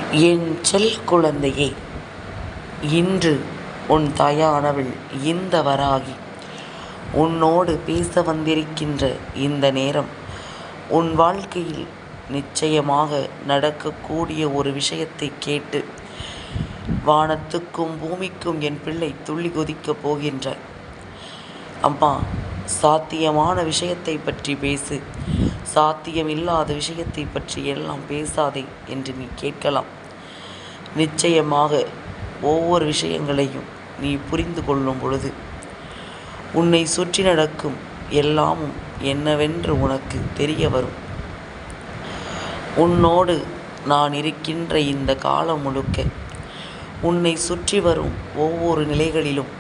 என் செல் குழந்தையே, இன்று உன் தாயானவள் இந்த வராகி உன்னோடு பேச வந்திருக்கின்ற இந்த நேரம் உன் வாழ்க்கையில் நிச்சயமாக நடக்கக்கூடிய ஒரு விஷயத்தை கேட்டு வானத்துக்கும் பூமிக்கும் என் பிள்ளை துள்ளி குதிக்கப் போகின்ற அம்மா, சாத்தியமான விஷயத்தை பற்றி பேசு, சாத்தியமில்லாத விஷயத்தை பற்றி எல்லாம் பேசாதே என்று நீ கேட்கலாம். நிச்சயமாக ஒவ்வொரு விஷயங்களையும் நீ புரிந்து கொள்ளும் பொழுது உன்னை சுற்றி நடக்கும் எல்லாமும் என்னவென்று உனக்கு தெரிய வரும். உன்னோடு நான் இருக்கின்ற இந்த காலம் முழுக்க உன்னை சுற்றி வரும் ஒவ்வொரு நிலைகளிலும்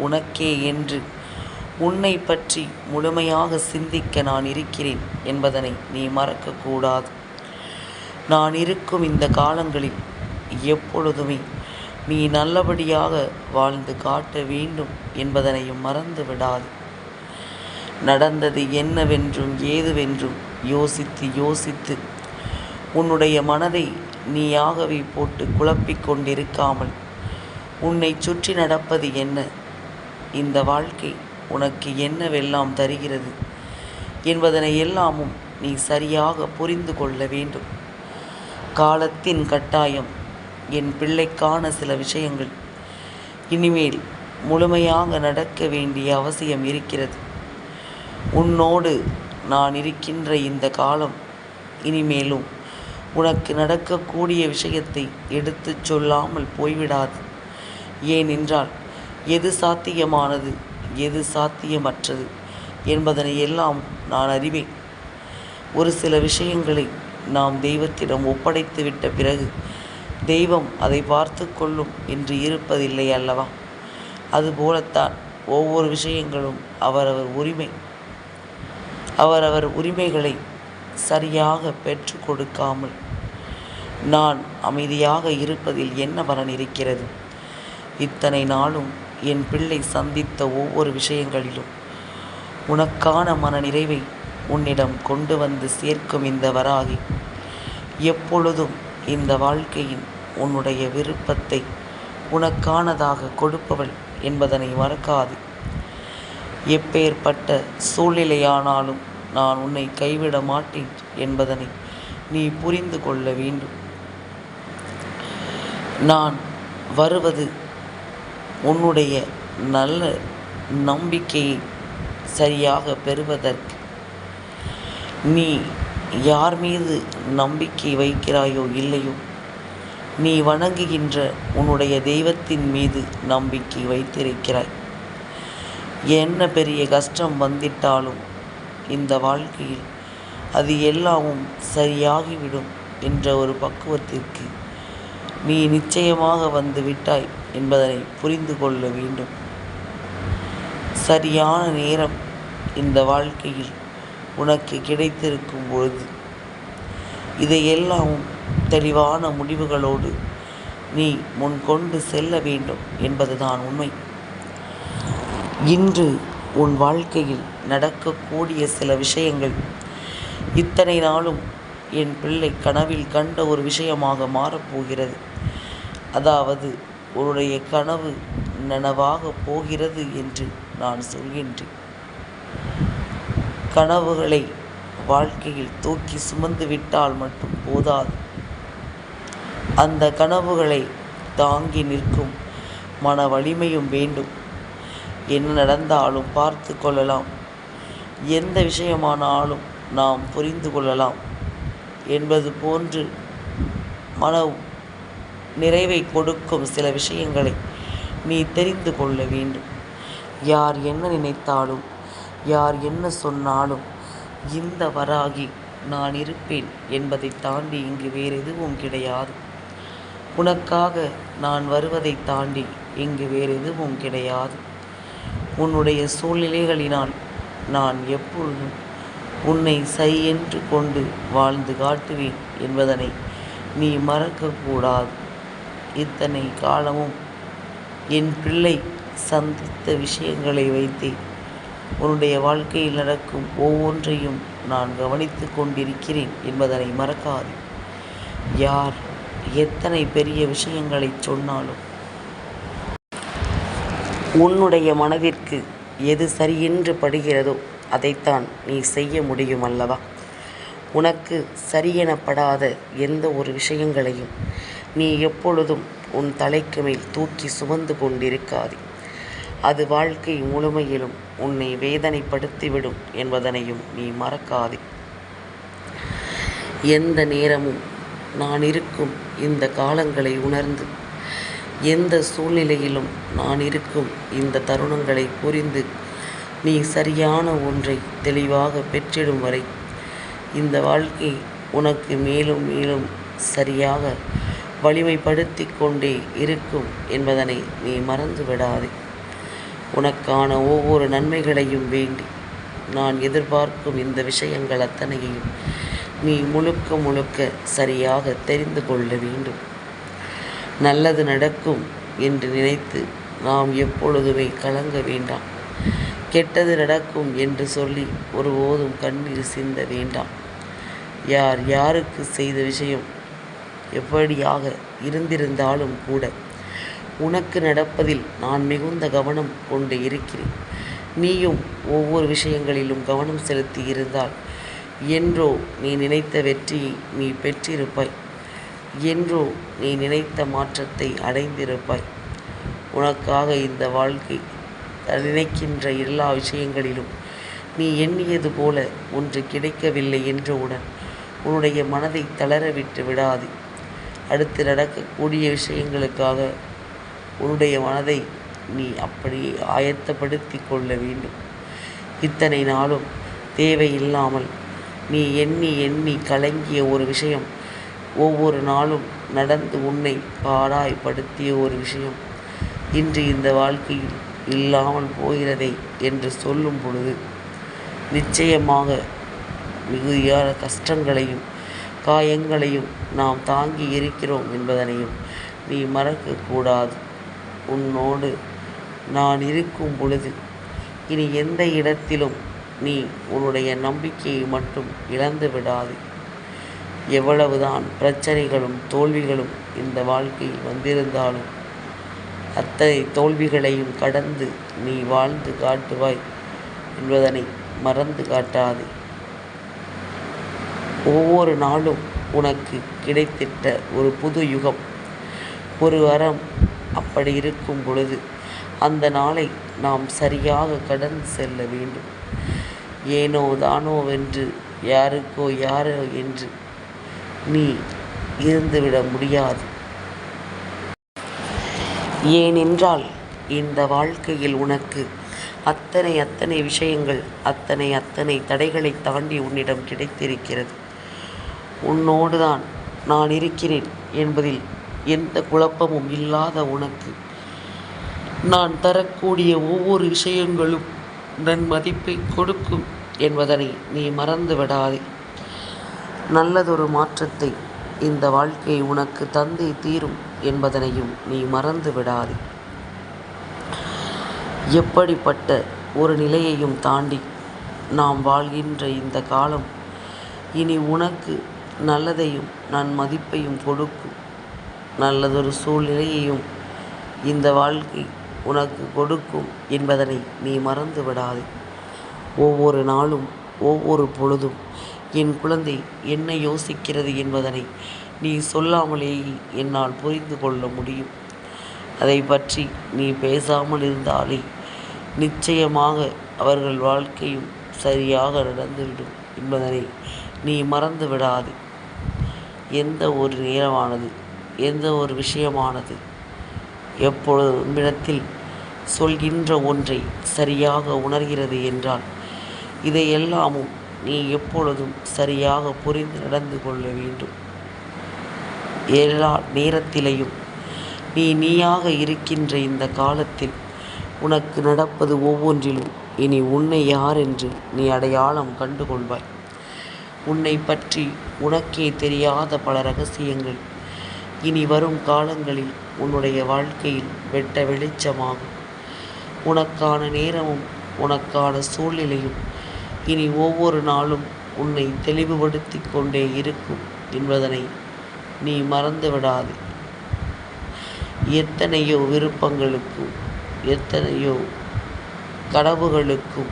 உனக்கே என்று உன்னை பற்றி முழுமையாக சிந்திக்க நான் இருக்கிறேன் என்பதனை நீ மறக்கக்கூடாது. நான் இருக்கும் இந்த காலங்களில் எப்பொழுதுமே நீ நல்லபடியாக வாழ்ந்து காட்ட வேண்டும் என்பதனையும் மறந்து விடாது. நடந்தது என்னவென்றும் ஏதுவென்றும் யோசித்து யோசித்து உன்னுடைய மனதை நீயாகவே போட்டு குழப்பிக் கொண்டிருக்காமல் உன்னை சுற்றி நடப்பது என்ன, இந்த வாழ்க்கை உனக்கு என்னவெல்லாம் தருகிறது என்பதனை எல்லாமும் நீ சரியாக புரிந்து கொள்ள வேண்டும். காலத்தின் கட்டாயம் என் பிள்ளைக்கான சில விஷயங்கள் இனிமேல் முழுமையாக நடக்க வேண்டிய அவசியம் இருக்கிறது. உன்னோடு நான் இருக்கின்ற இந்த காலம் இனிமேலும் உனக்கு நடக்கக்கூடிய விஷயத்தை எடுத்து சொல்லாமல் போய்விடாது. ஏனென்றால் எது சாத்தியமானது எது சாத்தியமற்றது என்பதனை எல்லாம் நான் அறிவேன். ஒரு சில விஷயங்களை நாம் தெய்வத்திடம் ஒப்படைத்து விட்ட பிறகு தெய்வம் அதை பார்த்து கொள்ளும் என்று இருப்பதில்லை அல்லவா? அதுபோலத்தான் ஒவ்வொரு விஷயங்களும் அவரவர் உரிமைகளை சரியாக பெற்று கொடுக்காமல் நான் அமைதியாக இருப்பதில் என்ன பலன் இருக்கிறது? இத்தனை நாளும் என் பிள்ளை சந்தித்த ஒவ்வொரு விஷயங்களிலும் உனக்கான மனநிறைவை உன்னிடம் கொண்டு வந்து சேர்க்கும் இந்த வராகி எப்பொழுதும் இந்த வாழ்க்கையின் உன்னுடைய விருப்பத்தை உனக்கானதாக கொடுப்பவள் என்பதனை மறக்காது. எப்பேற்பட்ட சூழ்நிலையானாலும் நான் உன்னை கைவிட மாட்டேன் என்பதனை நீ புரிந்து கொள்ள வேண்டும். நான் வருவது உன்னுடைய நல்ல நம்பிக்கையை சரியாக பெறுவதற்கு. நீ யார் மீது நம்பிக்கை வைக்கிறாயோ இல்லையோ, நீ வணங்குகின்ற உன்னுடைய தெய்வத்தின் மீது நம்பிக்கை வைத்திருக்கிறாய். என்ன பெரிய கஷ்டம் வந்திட்டாலும் இந்த வாழ்க்கையில் அது எல்லாமும் சரியாகிவிடும் என்ற ஒரு பக்குவத்திற்கு நீ நிச்சயமாக வந்து விட்டாய் என்பதனை புரிந்து கொள்ள வேண்டும். சரியான நேரம் இந்த வாழ்க்கையில் உனக்கு கிடைத்திருக்கும் பொழுது இதையெல்லாம் தெளிவான முடிவுகளோடு நீ முன்கொண்டு செல்ல வேண்டும் என்பதுதான் உண்மை. இன்று உன் வாழ்க்கையில் நடக்கக்கூடிய சில விஷயங்கள் இத்தனை நாளும் என் பிள்ளை கனவில் கண்ட ஒரு விஷயமாக மாறப்போகிறது. அதாவது உன்னுடைய கனவு நனவாக போகிறது என்று நான் சொல்கின்றேன். கனவுகளை வாழ்க்கையில் தூக்கி சுமந்து விட்டால் மட்டும் போதாது, அந்த கனவுகளை தாங்கி நிற்கும் மன வலிமையும் வேண்டும். என்ன நடந்தாலும் பார்த்து கொள்ளலாம், எந்த விஷயமானாலும் நாம் புரிந்து கொள்ளலாம் என்பது போன்று மன நிறைவை கொடுக்கும் சில விஷயங்களை நீ தெரிந்து கொள்ள வேண்டும். யார் என்ன நினைத்தாலும் யார் என்ன சொன்னாலும் இந்த வராகி நான் இருப்பேன் என்பதை தாண்டி இங்கு வேறு எதுவும் கிடையாது. உனக்காக நான் வருவதை தாண்டி இங்கு வேறு எதுவும் கிடையாது. உன்னுடைய சூழ்நிலைகளினால் நான் எப்பொழுதும் உன்னை சை என்று கொண்டு வாழ்ந்து காட்டுவேன் என்பதனை நீ மறக்கக்கூடாது. இத்தனை காலமும் என் பிள்ளை சந்தித்த விஷயங்களை வைத்தே உன்னுடைய வாழ்க்கையில் நடக்கும் ஒவ்வொன்றையும் நான் கவனித்து கொண்டிருக்கிறேன் என்பதனை மறக்காது. யார் எத்தனை பெரிய விஷயங்களை சொன்னாலும் உன்னுடைய மனதிற்கு எது சரியென்று படுகிறதோ அதைத்தான் நீ செய்ய முடியும் அல்லவா? உனக்கு சரியெனப்படாத எந்த ஒரு விஷயங்களையும் நீ எப்பொழுதும் உன் தலைக்கு மேல் தூக்கி சுமந்து கொண்டிருக்காதே. அது வாழ்க்கை முழுமையிலும் உன்னை வேதனைப்படுத்திவிடும் என்பதனையும் நீ மறக்காதே. எந்த நேரமும் நான் இருக்கும் இந்த காலங்களை உணர்ந்து, எந்த சூழ்நிலையிலும் நான் இருக்கும் இந்த தருணங்களை புரிந்து, நீ சரியான ஒன்றை தெளிவாக பெற்றிடும் வரை இந்த வாழ்க்கை உனக்கு மேலும் மேலும் சரியாக வலிமைப்படுத்தி கொண்டே இருக்கும் என்பதனை நீ மறந்து விடாதே. உனக்கான ஒவ்வொரு நன்மைகளையும் வேண்டி நான் எதிர்பார்க்கும் இந்த விஷயங்கள் அத்தனையையும் நீ முழுக்க முழுக்க சரியாக தெரிந்து கொள்ள வேண்டும். நல்லது நடக்கும் என்று நினைத்து நாம் எப்பொழுதுமே கலங்க வேண்டாம். கெட்டது நடக்கும் என்று சொல்லி ஒருபோதும் கண்ணீர் சிந்த வேண்டாம். யார் யாருக்கு செய்த விஷயம் எப்படியாக இருந்திருந்தாலும் கூட உனக்கு நடப்பதில் நான் மிகுந்த கவனம் கொண்டு இருக்கிறேன். நீயும் ஒவ்வொரு விஷயங்களிலும் கவனம் செலுத்தி இருந்தால் என்றோ நீ நினைத்த வெற்றியை நீ பெற்றிருப்பாய். என்றோ நீ நினைத்த மாற்றத்தை அடைந்திருப்பாய். உனக்காக இந்த வாழ்க்கை நினைக்கின்ற எல்லா விஷயங்களிலும் நீ எண்ணியது போல ஒன்று கிடைக்கவில்லை என்றவுடன் உன்னுடைய மனதை தளரவிட்டு விடாது. அடுத்து நடக்கக்கூடிய விஷயங்களுக்காக உன்னுடைய மனதை நீ அப்படியே ஆயத்தப்படுத்தி கொள்ள வேண்டும். இத்தனை நாளும் தேவையில்லாமல் நீ எண்ணி எண்ணி கலங்கிய ஒரு விஷயம், ஒவ்வொரு நாளும் நடந்து உன்னை பாடாய்படுத்திய ஒரு விஷயம் இன்று இந்த வாழ்க்கையில் இல்லாமல் போகிறதே என்று சொல்லும் பொழுது நிச்சயமாக மிகுதியான கஷ்டங்களையும் காயங்களையும் நாம் தாங்கி இருக்கிறோம் என்பதனையும் நீ மறக்கக்கூடாது. உன்னோடு நான் இருக்கும் பொழுது இனி எந்த இடத்திலும் நீ உன்னுடைய நம்பிக்கையை மட்டும் இழந்து விடாது. எவ்வளவுதான் பிரச்சனைகளும் தோல்விகளும் இந்த வாழ்க்கையில் வந்திருந்தாலும் அத்தனை தோல்விகளையும் கடந்து நீ வாழ்ந்து காட்டுவாய் என்பதனை மறந்து காட்டாதே. ஒவ்வொரு நாளும் உனக்கு கிடைத்திட்ட ஒரு புது யுகம், ஒரு வரம். அப்படி இருக்கும் பொழுது அந்த நாளை நாம் சரியாக கடந்து செல்ல வேண்டும். ஏனோ தானோ வென்று யாருக்கோ யாரோ என்று நீ இருந்துவிட முடியாது. ஏனென்றால் இந்த வாழ்க்கையில் உனக்கு அத்தனை விஷயங்கள் அத்தனை தடைகளை தாண்டி உன்னிடம் கிடைத்திருக்கிறது. உன்னோடு தான் நான் இருக்கிறேன் என்பதில் எந்த குழப்பமும் இல்லாத உனக்கு நான் தரக்கூடிய ஒவ்வொரு விஷயங்களும் நன் மதிப்பை கொடுக்கும் என்பதனை நீ மறந்து விடாதே. நல்லதொரு மாற்றத்தை இந்த வாழ்க்கை உனக்கு தந்தே தீரும் என்பதனையும் நீ மறந்து விடாதே. எப்படிப்பட்ட ஒரு நிலையையும் தாண்டி நாம் வாழ்கின்ற இந்த காலம் இனி உனக்கு நல்லதையும் நன் மதிப்பையும் கொடுக்கும். நல்லதொரு சூழ்நிலையையும் இந்த வாழ்க்கை உனக்கு கொடுக்கும் என்பதனை நீ மறந்து விடாதே. ஒவ்வொரு நாளும் ஒவ்வொரு பொழுதும் என் குழந்தை என்ன யோசிக்கிறது என்பதனை நீ சொல்லாமலேயே என்னால் புரிந்து கொள்ள முடியும். அதை பற்றி நீ பேசாமல் இருந்தாலே நிச்சயமாக அவர்கள் வாழ்க்கையும் சரியாக நடந்துவிடும் என்பதனை நீ மறந்து விடாதே. எந்த ஒரு நேரமானது, எந்த ஒரு விஷயமானது எப்பொழுது உன்னிடத்தில் சொல்கின்ற ஒன்றை சரியாக உணர்கிறது என்றால் இதையெல்லாமும் நீ எப்பொழுதும் சரியாக புரிந்து நடந்து கொள்ள வேண்டும். எல்லா நேரத்திலையும் நீயாக இருக்கின்ற இந்த காலத்தில் உனக்கு நடப்பது ஒவ்வொன்றிலும் இனி உன்னை யார் என்று நீ அடையாளம் கண்டுகொள்வாய். உன்னை பற்றி உனக்கே தெரியாத பல ரகசியங்கள் இனி வரும் காலங்களில் உன்னுடைய வாழ்க்கையில் வெட்ட வெளிச்சமாகும். உனக்கான நேரமும் உனக்கான சூழ்நிலையும் இனி ஒவ்வொரு நாளும் உன்னை தெளிவுபடுத்தி கொண்டே இருக்கும் என்பதனை நீ மறந்து விடாது. எத்தனையோ விருப்பங்களுக்கும், எத்தனையோ கனவுகளுக்கும்,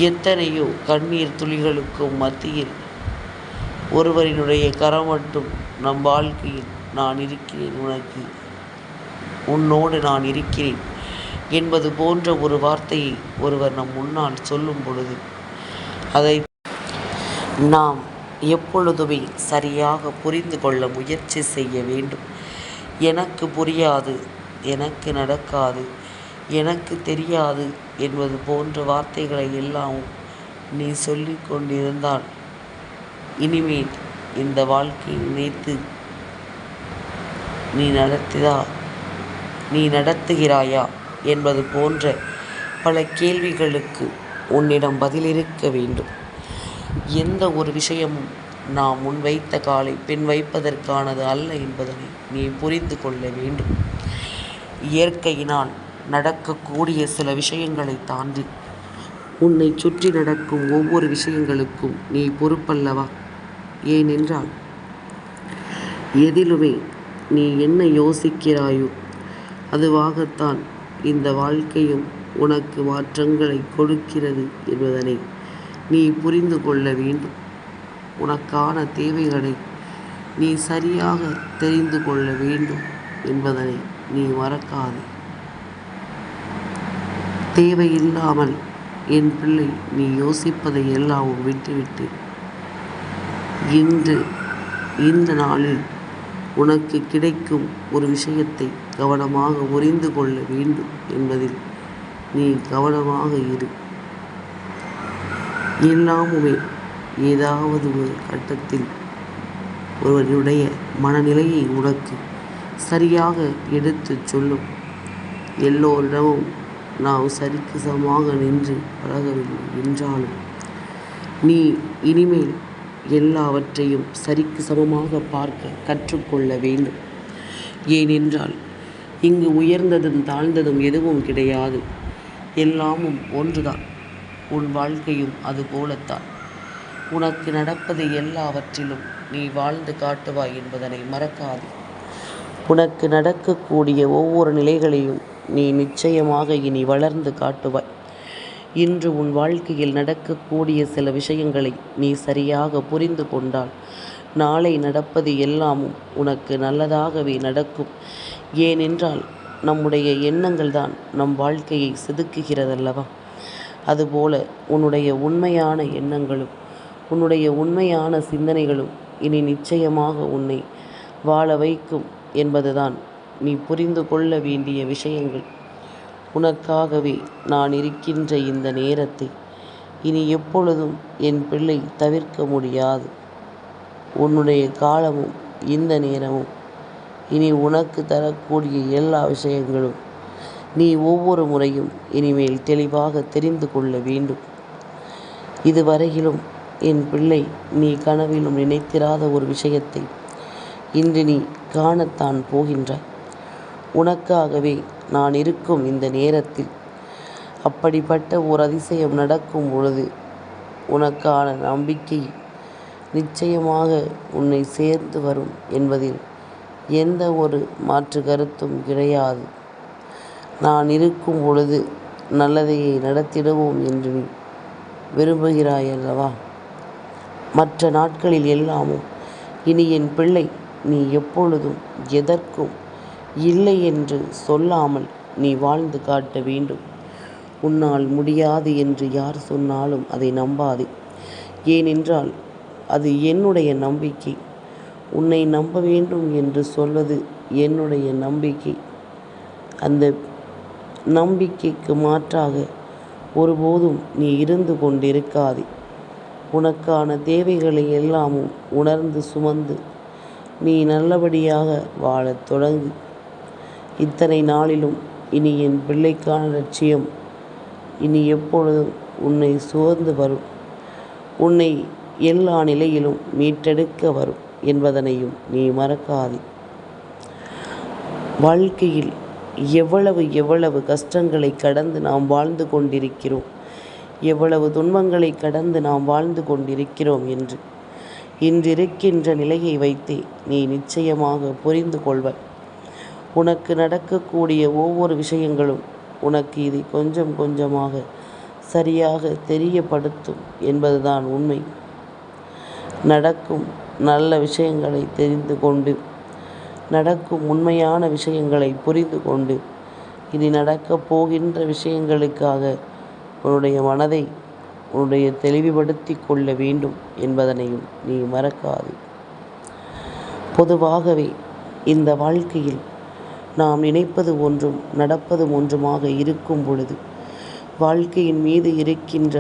எத்தனையோ கண்ணீர் துளிகளுக்கும் மத்தியில் ஒருவரினுடைய கரம் மட்டும் நம் வாழ்க்கையில் நான் இருக்கிறேன், உன்னோடு நான் இருக்கிறேன் என்பது போன்ற ஒரு வார்த்தையை ஒருவர் நம் முன்னால் சொல்லும் பொழுது அதை நாம் எப்பொழுதுமே சரியாக புரிந்து கொள்ள முயற்சி செய்ய வேண்டும். எனக்கு புரியாது, எனக்கு நடக்காது, எனக்கு தெரியாது என்பது போன்ற வார்த்தைகளை எல்லாம் நீ சொல்லி கொண்டிருந்தால் இனிமேல் இந்த வாழ்க்கையை நினைத்து நீ நடத்துகிறாயா என்பது போன்ற பல கேள்விகளுக்கு உன்னிடம் பதிலிருக்க வேண்டும். எந்த ஒரு விஷயமும் நாம் முன்வைத்த காலை பின் வைப்பதற்கானது அல்ல என்பதனை நீ புரிந்து கொள்ள வேண்டும். இயற்கையினால் நடக்கக்கூடிய சில விஷயங்களை தாண்டி உன்னை சுற்றி நடக்கும் ஒவ்வொரு விஷயங்களுக்கும் நீ பொறுப்பல்லவா? ஏனென்றால் எதிலுமே நீ என்ன யோசிக்கிறாயோ அதுவாகத்தான் இந்த வாழ்க்கையும் உனக்கு மாற்றங்களை கொடுக்கிறது என்பதனை நீ புரிந்து கொள்ள வேண்டும். உனக்கான தேவைகளை நீ சரியாக தெரிந்து கொள்ள வேண்டும் என்பதனை நீ மறக்காதே. தேவையில்லாமல் என் பிள்ளை நீ யோசிப்பதை எல்லாம் விட்டுவிட்டு இந்த நாளில் உனக்கு கிடைக்கும் ஒரு விஷயத்தை கவனமாக புரிந்து கொள்ள வேண்டும் என்பதில் நீ கவனமாக இரு. எல்லாமுமே ஏதாவது ஒரு கட்டத்தில் ஒருவனுடைய மனநிலையை உனக்கு சரியாக எடுத்து சொல்லும். எல்லோரிடமும் நாம் சரிக்கு சமமாக நின்று பழகவில்லை என்றாலும் நீ இனிமேல் எல்லாவற்றையும் சரிக்கு சமமாக பார்க்க கற்றுக்கொள்ள வேண்டும். ஏனென்றால் இங்கு உயர்ந்ததும் தாழ்ந்ததும் எதுவும் கிடையாது, எல்லாமும் ஒன்றுதான். உன் வாழ்க்கையும் அதுபோலத்தான். உனக்கு நடப்பது எல்லாவற்றிலும் நீ வாழ்ந்து காட்டுவாய் என்பதனை மறக்காது. உனக்கு நடக்கக்கூடிய ஒவ்வொரு நிலைகளையும் நீ நிச்சயமாக இனி வளர்ந்து காட்டுவாய். இன்று உன் வாழ்க்கையில் நடக்கக்கூடிய சில விஷயங்களை நீ சரியாக புரிந்து கொண்டால் நாளை நடப்பது எல்லாமும் உனக்கு நல்லதாகவே நடக்கும். ஏனென்றால் நம்முடைய எண்ணங்கள் தான் நம் வாழ்க்கையை செதுக்குகிறதல்லவா? அதுபோல உன்னுடைய உண்மையான எண்ணங்களும் உன்னுடைய உண்மையான சிந்தனைகளும் இனி நிச்சயமாக உன்னை வாழ வைக்கும் என்பதுதான் நீ புரிந்து கொள்ள வேண்டிய விஷயங்கள். உனக்காகவே நான் இருக்கின்ற இந்த நேரத்தை இனி எப்பொழுதும் என் பிள்ளை தவிர்க்க முடியாது. உன்னுடைய காலமும் இந்த நேரமும் இனி உனக்கு தரக்கூடிய எல்லா விஷயங்களும் நீ ஒவ்வொரு முறையும் இனிமேல் தெளிவாக தெரிந்து கொள்ள வேண்டும். இதுவரையிலும் என் பிள்ளை நீ கனவிலும் நினைத்திராத ஒரு விஷயத்தை இன்று நீ காணத்தான் போகின்றாய். உனக்காகவே நான் இருக்கும் இந்த நேரத்தில் அப்படிப்பட்ட ஒரு அதிசயம் நடக்கும் பொழுது உனக்கான நம்பிக்கை நிச்சயமாக உன்னை சேர்ந்து வரும் என்பதில் எந்த ஒரு மாற்று கருத்தும் கிடையாது. நான் இருக்கும் பொழுது நல்லதையை நடத்திடுவோம் என்று நீ விரும்புகிறாயல்லவா? மற்ற நாட்களில் எல்லாமும் இனி என் பிள்ளை நீ எப்பொழுதும் எதற்கும் இல்லை என்று சொல்லாமல் நீ வாழ்ந்து காட்ட வேண்டும். உன்னால் முடியாது என்று யார் சொன்னாலும் அதை நம்பாதே. ஏனென்றால் அது என்னுடைய நம்பிக்கை. உன்னை நம்ப வேண்டும் என்று சொல்வது என்னுடைய நம்பிக்கை. அந்த நம்பிக்கைக்கு மாற்றாக ஒருபோதும் நீ இருந்து கொண்டிருக்காதே. உனக்கான தேவைகளை எல்லாமும் உணர்ந்து சுமந்து நீ நல்லபடியாக வாழத் தொடங்கு. இத்தனை நாளிலும் இனி என் பிள்ளைக்கான லட்சியம் இனி எப்பொழுதும் உன்னை சூழ்ந்து வரும், உன்னை எல்லா நிலையிலும் மீட்டெடுக்க வரும் என்பதனையும் நீ மறக்காதே. வாழ்க்கையில் எவ்வளவு கஷ்டங்களை கடந்து நாம் வாழ்ந்து கொண்டிருக்கிறோம், எவ்வளவு துன்பங்களை கடந்து நாம் வாழ்ந்து கொண்டிருக்கிறோம் என்று இன்றிருக்கின்ற நிலையை வைத்தே நீ நிச்சயமாக புரிந்து கொள்வாய். உனக்கு நடக்கக்கூடிய ஒவ்வொரு விஷயங்களும் உனக்கு இதை கொஞ்சம் கொஞ்சமாக சரியாக தெரியப்படுத்தும் என்பதுதான் உண்மை. நடக்கும் நல்ல விஷயங்களை தெரிந்து கொண்டு, நடக்கும் உண்மையான விஷயங்களை புரிந்து கொண்டு, இனி நடக்கப் போகின்ற விஷயங்களுக்காக உன்னுடைய மனதை உன்னுடைய தெளிவுபடுத்தி கொள்ள வேண்டும் என்பதனையும் நீ மறக்காதே. பொதுவாகவே இந்த வாழ்க்கையில் நாம் நினைப்பது ஒன்றும் நடப்பது ஒன்றுமாக இருக்கும் பொழுது வாழ்க்கையின் மீது இருக்கின்ற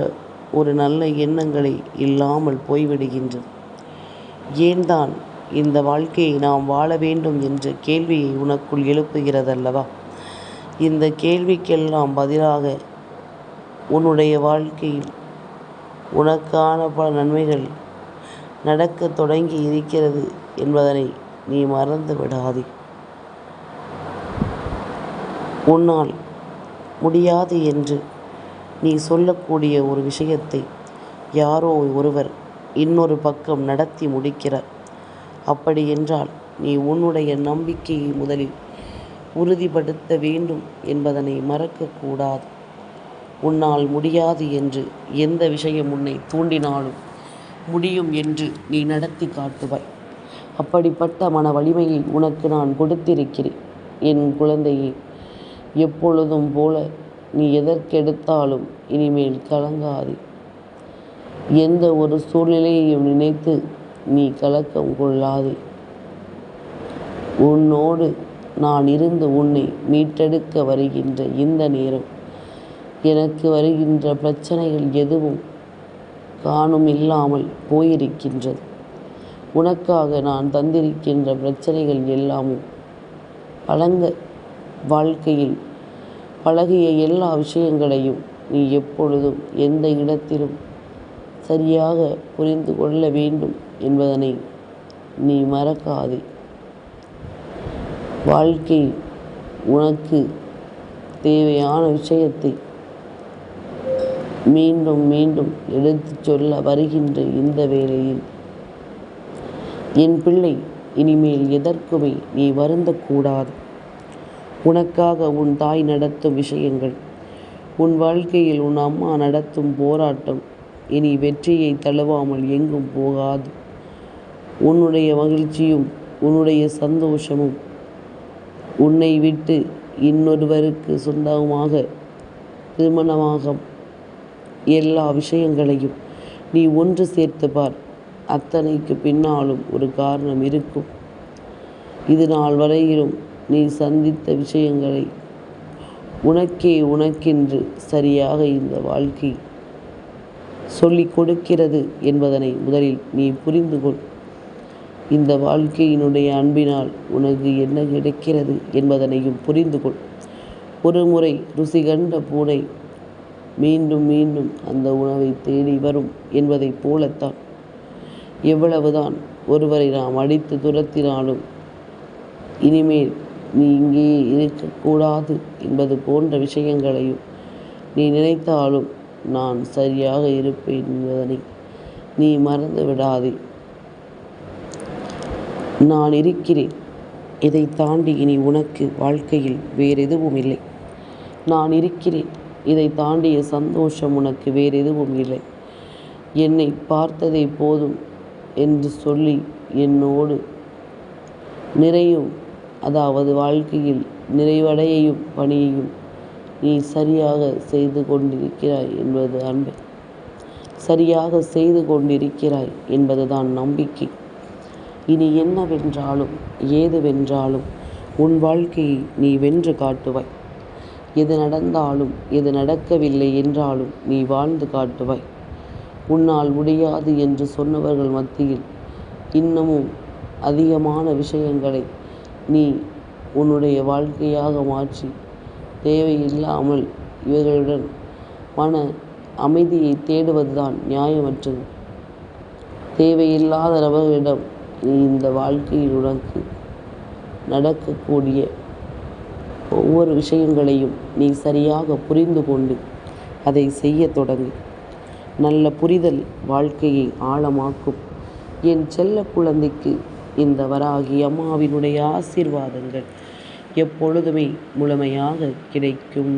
ஒரு நல்ல எண்ணங்களை இல்லாமல் போய்விடுகின்றது. ஏன்தான் இந்த வாழ்க்கையை நாம் வாழ வேண்டும் என்ற கேள்வியை உனக்குள் எழுப்புகிறதல்லவா? இந்த கேள்விக்கெல்லாம் பதிலாக உன்னுடைய வாழ்க்கையில் உனக்கான பல நன்மைகள் நடக்க தொடங்கி இருக்கிறது என்பதனை நீ மறந்து விடாதே. உன்னால் முடியாது என்று நீ சொல்லக்கூடிய ஒரு விஷயத்தை யாரோ ஒருவர் இன்னொரு பக்கம் நடத்தி முடிக்கிறார். அப்படி என்றால் நீ உன்னுடைய நம்பிக்கையை முதலில் உறுதிப்படுத்த வேண்டும் என்பதனை மறக்கக்கூடாது. உன்னால் முடியாது என்று எந்த விஷயம் உன்னை தூண்டினாலும் முடியும் என்று நீ நடத்தி காட்டுவாய். அப்படிப்பட்ட மன வலிமையை உனக்கு நான் கொடுத்திருக்கிறேன். என் குழந்தையே, எப்பொழுதும் போல நீ எதற்கெடுத்தாலும் இனிமேல் கலங்காதே. எந்த ஒரு சூழ்நிலையையும் நினைத்து நீ கலக்கம் கொள்ளாதே. உன்னோடு நான் இருந்து உன்னை மீட்டெடுக்க வருகின்ற இந்த நேரம் எனக்கு வருகின்ற பிரச்சனைகள் எதுவும் காணும் இல்லாமல் போயிருக்கின்றது. உனக்காக நான் தந்திருக்கின்ற பிரச்சனைகள் எல்லாமும் பழங்க வாழ்க்கையில் பழகிய எல்லா விஷயங்களையும் நீ எப்பொழுதும் எந்த இடத்திலும் சரியாக புரிந்து கொள்ள வேண்டும் என்பதனை நீ மறக்காதே. வாழ்க்கை உனக்கு தேவையான விஷயத்தை மீண்டும் மீண்டும் எடுத்துச் சொல்ல வருகின்ற இந்த வேளையில் என் பிள்ளை, இனிமேல் எதற்குமே நீ வருந்தக்கூடாது. உனக்காக உன் தாய் நடத்தும் விஷயங்கள், உன் வாழ்க்கையில் உன் அம்மா நடத்தும் போராட்டம் இனி வெற்றியை தழுவாமல் எங்கும் போகாது. உன்னுடைய மகிழ்ச்சியும் உன்னுடைய சந்தோஷமும் உன்னை விட்டு இன்னொருவருக்கு சொந்தமாக திருமணமாக எல்லா விஷயங்களையும் நீ ஒன்று சேர்த்து பார். அத்தனைக்கு பின்னாலும் ஒரு காரணம் இருக்கும். இது நாள் வரையிலும் நீ சந்தித்த விஷயங்களை உனக்கென்று சரியாக இந்த வாழ்க்கை சொல்லிக் கொடுக்கிறது என்பதனை முதலில் நீ புரிந்து கொள். இந்த வாழ்க்கையினுடைய அன்பினால் உனக்கு என்ன கிடைக்கிறது என்பதனையும் புரிந்து கொள். ஒரு முறை ருசி கண்ட பூனை மீண்டும் மீண்டும் அந்த உணவை தேடி வரும் என்பதைப் போலத்தான் எவ்வளவுதான் ஒருவரை நாம் அடித்து துரத்தினாலும் இனிமேல் நீ இங்கே இருக்கக்கூடாது என்பது போன்ற விஷயங்களையும் நீ நினைத்தாலும் நான் சரியாக இருப்பேன் என்பதனை நீ மறந்து விடாதே. நான் இருக்கிறேன். இதை தாண்டி இனி உனக்கு வாழ்க்கையில் வேறெதுவும் இல்லை. நான் இருக்கிறேன். இதை தாண்டிய சந்தோஷம் உனக்கு வேறெதுவும் இல்லை. என்னை பார்த்ததே போதும் என்று சொல்லி என்னோடு நிறையும், அதாவது வாழ்க்கையில் நிறைவடையையும் பணியையும் நீ சரியாக செய்து கொண்டிருக்கிறாய் என்பது அன்பு. சரியாக செய்து கொண்டிருக்கிறாய் என்பதுதான் நம்பிக்கை. இனி என்னவென்றாலும் ஏதுவென்றாலும் உன் வாழ்க்கையை நீ வென்று காட்டுவாய். எது நடந்தாலும் எது நடக்கவில்லை என்றாலும் நீ வாழ்ந்து காட்டுவாய். உன்னால் முடியாது என்று சொன்னவர்கள் மத்தியில் இன்னமும் அதிகமான விஷயங்களை நீ உன்னுடைய வாழ்க்கையாக மாற்றி தேவையில்லாமல் இவர்களுடன் மன அமைதியை தேடுவதுதான் நியாயமற்றது. தேவையில்லாத நபர்களிடம் நீ இந்த வாழ்க்கையில் உனக்கு நடக்கக்கூடிய ஒவ்வொரு விஷயங்களையும் நீ சரியாக புரிந்து கொண்டு அதை செய்ய தொடங்கு. நல்ல புரிதல் வாழ்க்கையை ஆழமாக்கும். என் செல்ல குழந்தைக்கு இந்த வராகி அம்மாவினுடைய ஆசீர்வாதங்கள் எப்பொழுதுமே முழுமையாக கிடைக்கும்.